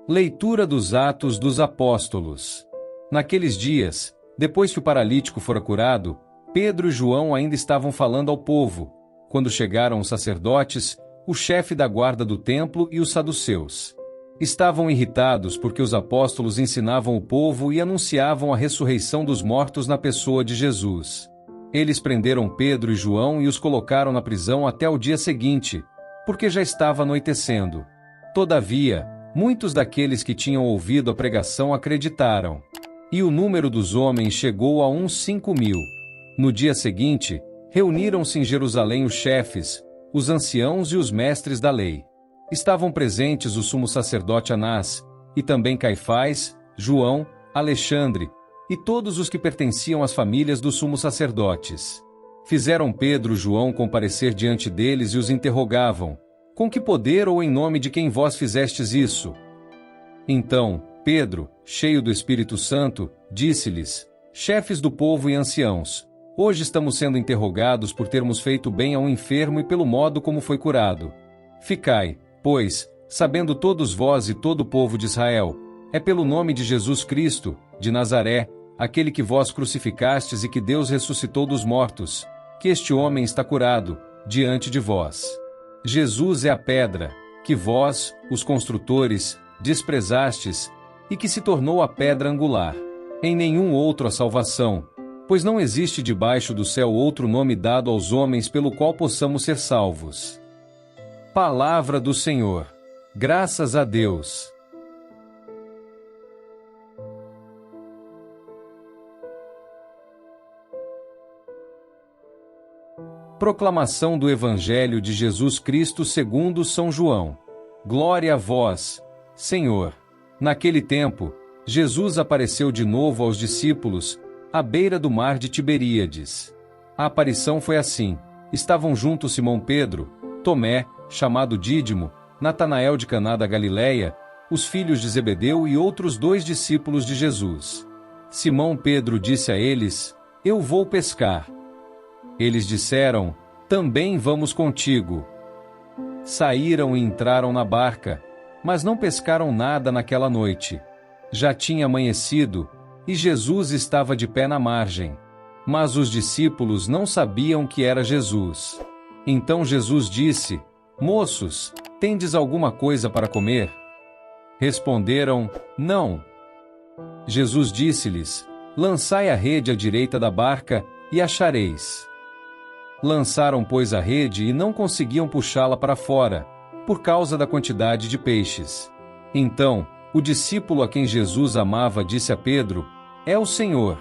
Leitura dos Atos dos Apóstolos. Naqueles dias, depois que o paralítico fora curado, Pedro e João ainda estavam falando ao povo, quando chegaram os sacerdotes, o chefe da guarda do templo e os saduceus. Estavam irritados porque os apóstolos ensinavam o povo e anunciavam a ressurreição dos mortos na pessoa de Jesus. Eles prenderam Pedro e João e os colocaram na prisão até o dia seguinte, porque já estava anoitecendo. Todavia, muitos daqueles que tinham ouvido a pregação acreditaram. E o número dos homens chegou a uns 5.000. No dia seguinte, reuniram-se em Jerusalém os chefes, os anciãos e os mestres da lei. Estavam presentes o sumo sacerdote Anás, e também Caifás, João, Alexandre, e todos os que pertenciam às famílias dos sumos sacerdotes. Fizeram Pedro e João comparecer diante deles e os interrogavam: com que poder ou em nome de quem vós fizestes isso? Então, Pedro, cheio do Espírito Santo, disse-lhes: chefes do povo e anciãos, hoje estamos sendo interrogados por termos feito bem a um enfermo e pelo modo como foi curado. Ficai, pois, sabendo todos vós e todo o povo de Israel, é pelo nome de Jesus Cristo, de Nazaré, aquele que vós crucificastes e que Deus ressuscitou dos mortos, que este homem está curado, diante de vós. Jesus é a pedra, que vós, os construtores, desprezastes, e que se tornou a pedra angular. Em nenhum outro há salvação, pois não existe debaixo do céu outro nome dado aos homens pelo qual possamos ser salvos. Palavra do Senhor. Graças a Deus. Proclamação do Evangelho de Jesus Cristo segundo São João. Glória a vós, Senhor. Naquele tempo, Jesus apareceu de novo aos discípulos, à beira do mar de Tiberíades. A aparição foi assim: estavam juntos Simão Pedro, Tomé, chamado Dídimo, Natanael de Caná da Galileia, os filhos de Zebedeu e outros 2 discípulos de Jesus. Simão Pedro disse a eles: eu vou pescar. Eles disseram: também vamos contigo. Saíram e entraram na barca, mas não pescaram nada naquela noite. Já tinha amanhecido, e Jesus estava de pé na margem. Mas os discípulos não sabiam que era Jesus. Então Jesus disse: moços, tendes alguma coisa para comer? Responderam: não. Jesus disse-lhes: lançai a rede à direita da barca, e achareis. Lançaram, pois, a rede e não conseguiam puxá-la para fora, por causa da quantidade de peixes. Então, o discípulo a quem Jesus amava disse a Pedro: é o Senhor.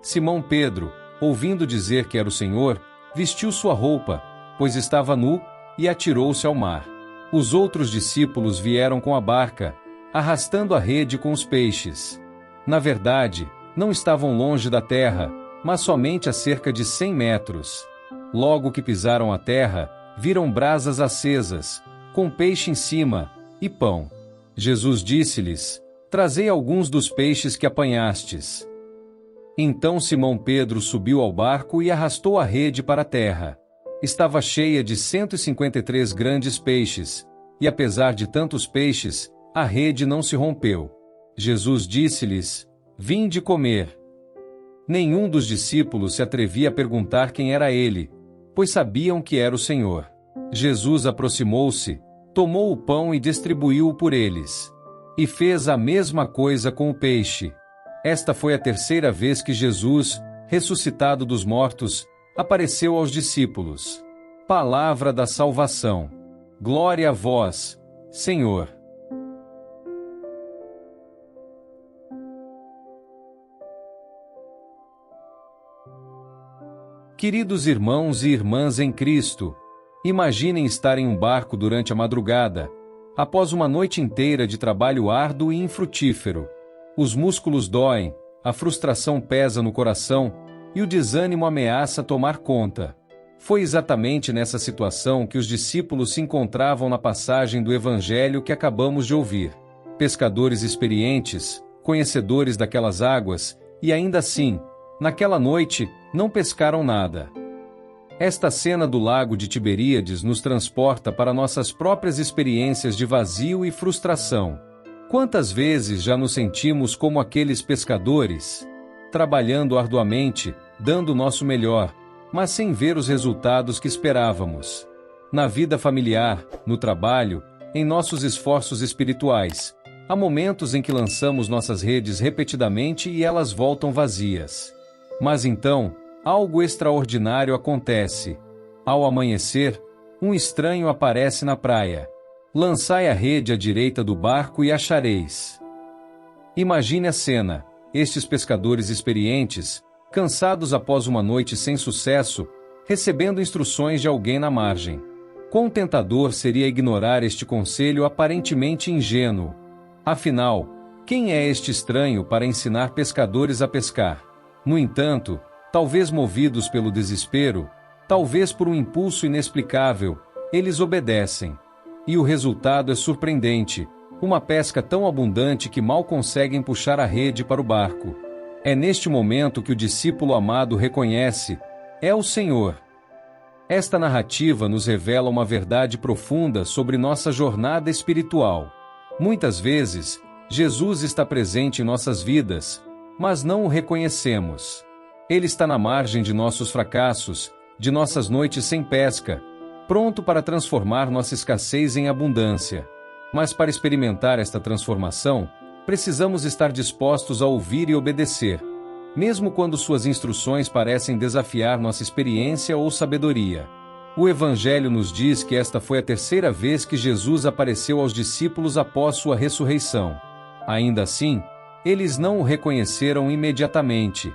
Simão Pedro, ouvindo dizer que era o Senhor, vestiu sua roupa, pois estava nu, e atirou-se ao mar. Os outros discípulos vieram com a barca, arrastando a rede com os peixes. Na verdade, não estavam longe da terra, mas somente a cerca de 100 metros. Logo que pisaram a terra, viram brasas acesas, com peixe em cima, e pão. Jesus disse-lhes: trazei alguns dos peixes que apanhastes. Então Simão Pedro subiu ao barco e arrastou a rede para a terra. Estava cheia de 153 grandes peixes, e apesar de tantos peixes, a rede não se rompeu. Jesus disse-lhes: vinde comer. Nenhum dos discípulos se atrevia a perguntar quem era ele, pois sabiam que era o Senhor. Jesus aproximou-se, tomou o pão e distribuiu-o por eles. E fez a mesma coisa com o peixe. Esta foi a 3ª vez que Jesus, ressuscitado dos mortos, apareceu aos discípulos. Palavra da salvação. Glória a vós, Senhor. Queridos irmãos e irmãs em Cristo, imaginem estar em um barco durante a madrugada, após uma noite inteira de trabalho árduo e infrutífero. Os músculos doem, a frustração pesa no coração e o desânimo ameaça tomar conta. Foi exatamente nessa situação que os discípulos se encontravam na passagem do Evangelho que acabamos de ouvir. Pescadores experientes, conhecedores daquelas águas, e ainda assim, naquela noite, não pescaram nada. Esta cena do lago de Tiberíades nos transporta para nossas próprias experiências de vazio e frustração. Quantas vezes já nos sentimos como aqueles pescadores, trabalhando arduamente, dando o nosso melhor, mas sem ver os resultados que esperávamos? Na vida familiar, no trabalho, em nossos esforços espirituais, há momentos em que lançamos nossas redes repetidamente e elas voltam vazias. Mas então, algo extraordinário acontece. Ao amanhecer, um estranho aparece na praia. Lançai a rede à direita do barco e achareis. Imagine a cena. Estes pescadores experientes, cansados após uma noite sem sucesso, recebendo instruções de alguém na margem. Quão tentador seria ignorar este conselho aparentemente ingênuo. Afinal, quem é este estranho para ensinar pescadores a pescar? No entanto, talvez movidos pelo desespero, talvez por um impulso inexplicável, eles obedecem. E o resultado é surpreendente, uma pesca tão abundante que mal conseguem puxar a rede para o barco. É neste momento que o discípulo amado reconhece: é o Senhor. Esta narrativa nos revela uma verdade profunda sobre nossa jornada espiritual. Muitas vezes, Jesus está presente em nossas vidas, mas não o reconhecemos. Ele está na margem de nossos fracassos, de nossas noites sem pesca, pronto para transformar nossa escassez em abundância. Mas para experimentar esta transformação, precisamos estar dispostos a ouvir e obedecer, mesmo quando suas instruções parecem desafiar nossa experiência ou sabedoria. O Evangelho nos diz que esta foi a terceira vez que Jesus apareceu aos discípulos após sua ressurreição. Ainda assim, eles não o reconheceram imediatamente.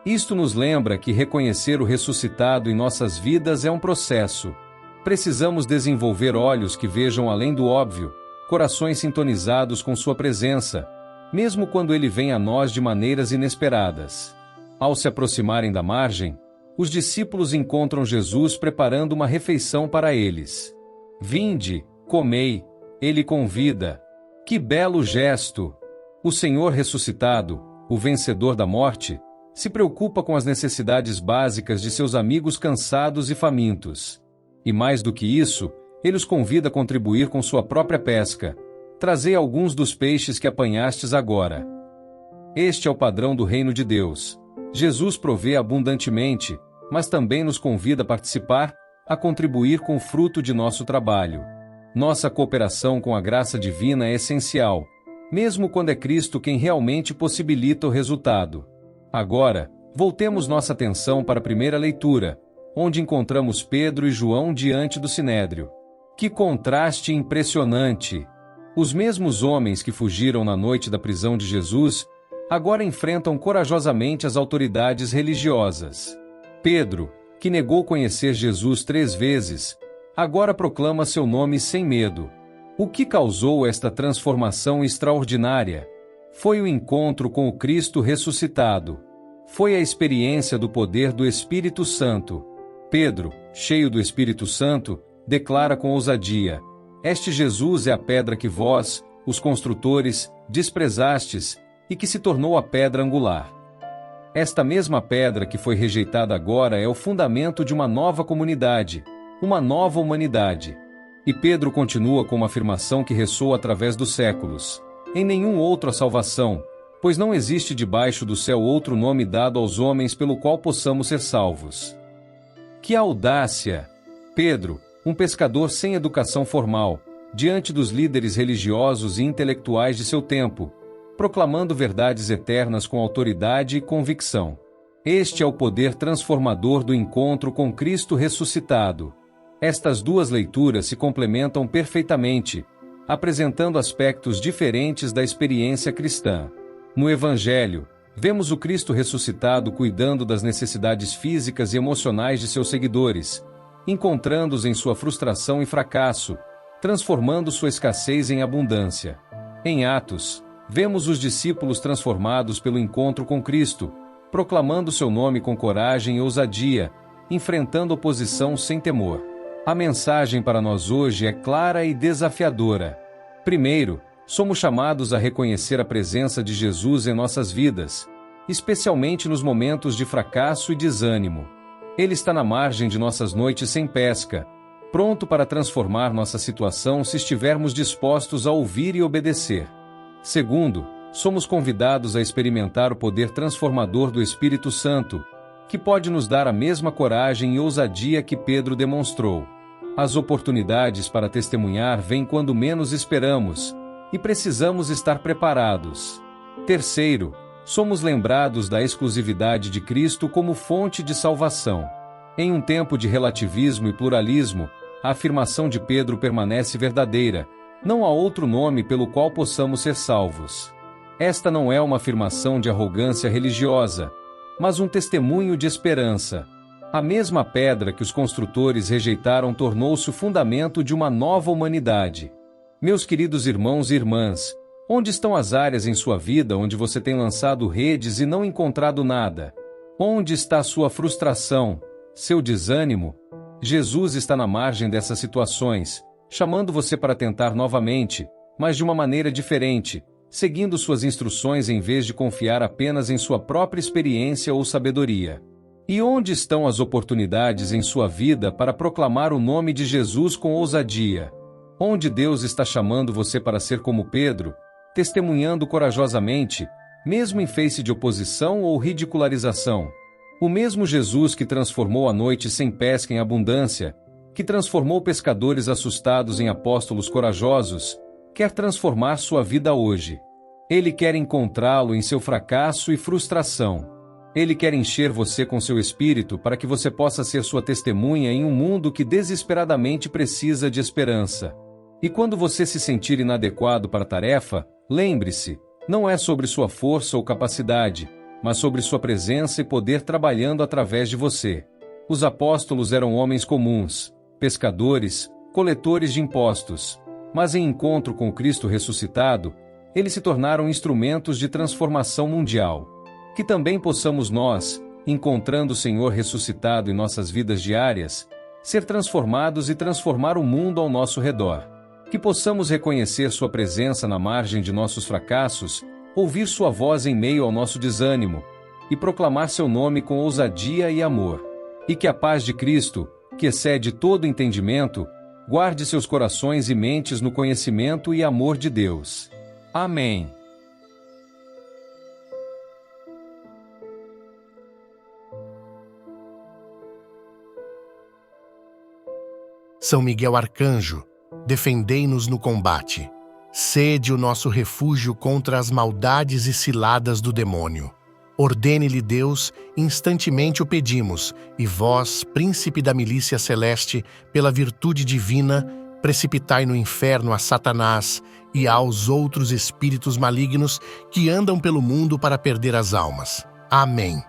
Isto nos lembra que reconhecer o ressuscitado em nossas vidas é um processo. Precisamos desenvolver olhos que vejam além do óbvio, corações sintonizados com sua presença, mesmo quando ele vem a nós de maneiras inesperadas. Ao se aproximarem da margem, os discípulos encontram Jesus preparando uma refeição para eles. Vinde, comei, ele convida. Que belo gesto! O Senhor ressuscitado, o vencedor da morte, se preocupa com as necessidades básicas de seus amigos cansados e famintos. E mais do que isso, ele os convida a contribuir com sua própria pesca. Trazei alguns dos peixes que apanhastes agora. Este é o padrão do reino de Deus. Jesus provê abundantemente, mas também nos convida a participar, a contribuir com o fruto de nosso trabalho. Nossa cooperação com a graça divina é essencial, mesmo quando é Cristo quem realmente possibilita o resultado. Agora, voltemos nossa atenção para a primeira leitura, onde encontramos Pedro e João diante do Sinédrio. Que contraste impressionante! Os mesmos homens que fugiram na noite da prisão de Jesus, agora enfrentam corajosamente as autoridades religiosas. Pedro, que negou conhecer Jesus 3 vezes, agora proclama seu nome sem medo. O que causou esta transformação extraordinária? Foi o encontro com o Cristo ressuscitado. Foi a experiência do poder do Espírito Santo. Pedro, cheio do Espírito Santo, declara com ousadia: este Jesus é a pedra que vós, os construtores, desprezastes, e que se tornou a pedra angular. Esta mesma pedra que foi rejeitada agora é o fundamento de uma nova comunidade, uma nova humanidade. E Pedro continua com uma afirmação que ressoa através dos séculos: em nenhum outro há salvação, pois não existe debaixo do céu outro nome dado aos homens pelo qual possamos ser salvos. Que audácia! Pedro, um pescador sem educação formal, diante dos líderes religiosos e intelectuais de seu tempo, proclamando verdades eternas com autoridade e convicção. Este é o poder transformador do encontro com Cristo ressuscitado. Estas duas leituras se complementam perfeitamente, apresentando aspectos diferentes da experiência cristã. No Evangelho, vemos o Cristo ressuscitado cuidando das necessidades físicas e emocionais de seus seguidores, encontrando-os em sua frustração e fracasso, transformando sua escassez em abundância. Em Atos, vemos os discípulos transformados pelo encontro com Cristo, proclamando seu nome com coragem e ousadia, enfrentando oposição sem temor. A mensagem para nós hoje é clara e desafiadora. Primeiro, somos chamados a reconhecer a presença de Jesus em nossas vidas, especialmente nos momentos de fracasso e desânimo. Ele está na margem de nossas noites sem pesca, pronto para transformar nossa situação se estivermos dispostos a ouvir e obedecer. Segundo, somos convidados a experimentar o poder transformador do Espírito Santo, que pode nos dar a mesma coragem e ousadia que Pedro demonstrou. As oportunidades para testemunhar vêm quando menos esperamos, e precisamos estar preparados. Terceiro, somos lembrados da exclusividade de Cristo como fonte de salvação. Em um tempo de relativismo e pluralismo, a afirmação de Pedro permanece verdadeira: não há outro nome pelo qual possamos ser salvos. Esta não é uma afirmação de arrogância religiosa, mas um testemunho de esperança. A mesma pedra que os construtores rejeitaram tornou-se o fundamento de uma nova humanidade. Meus queridos irmãos e irmãs, onde estão as áreas em sua vida onde você tem lançado redes e não encontrado nada? Onde está sua frustração, seu desânimo? Jesus está na margem dessas situações, chamando você para tentar novamente, mas de uma maneira diferente, seguindo suas instruções em vez de confiar apenas em sua própria experiência ou sabedoria. E onde estão as oportunidades em sua vida para proclamar o nome de Jesus com ousadia? Onde Deus está chamando você para ser como Pedro, testemunhando corajosamente, mesmo em face de oposição ou ridicularização? O mesmo Jesus que transformou a noite sem pesca em abundância, que transformou pescadores assustados em apóstolos corajosos, quer transformar sua vida hoje. Ele quer encontrá-lo em seu fracasso e frustração. Ele quer encher você com seu espírito para que você possa ser sua testemunha em um mundo que desesperadamente precisa de esperança. E quando você se sentir inadequado para a tarefa, lembre-se, não é sobre sua força ou capacidade, mas sobre sua presença e poder trabalhando através de você. Os apóstolos eram homens comuns, pescadores, coletores de impostos, mas em encontro com Cristo ressuscitado, eles se tornaram instrumentos de transformação mundial. Que também possamos nós, encontrando o Senhor ressuscitado em nossas vidas diárias, ser transformados e transformar o mundo ao nosso redor. Que possamos reconhecer sua presença na margem de nossos fracassos, ouvir sua voz em meio ao nosso desânimo, e proclamar seu nome com ousadia e amor. E que a paz de Cristo, que excede todo entendimento, guarde seus corações e mentes no conhecimento e amor de Deus. Amém. São Miguel Arcanjo, defendei-nos no combate. Sede o nosso refúgio contra as maldades e ciladas do demônio. Ordene-lhe Deus, instantemente o pedimos, e vós, príncipe da milícia celeste, pela virtude divina, precipitai no inferno a Satanás e aos outros espíritos malignos que andam pelo mundo para perder as almas. Amém.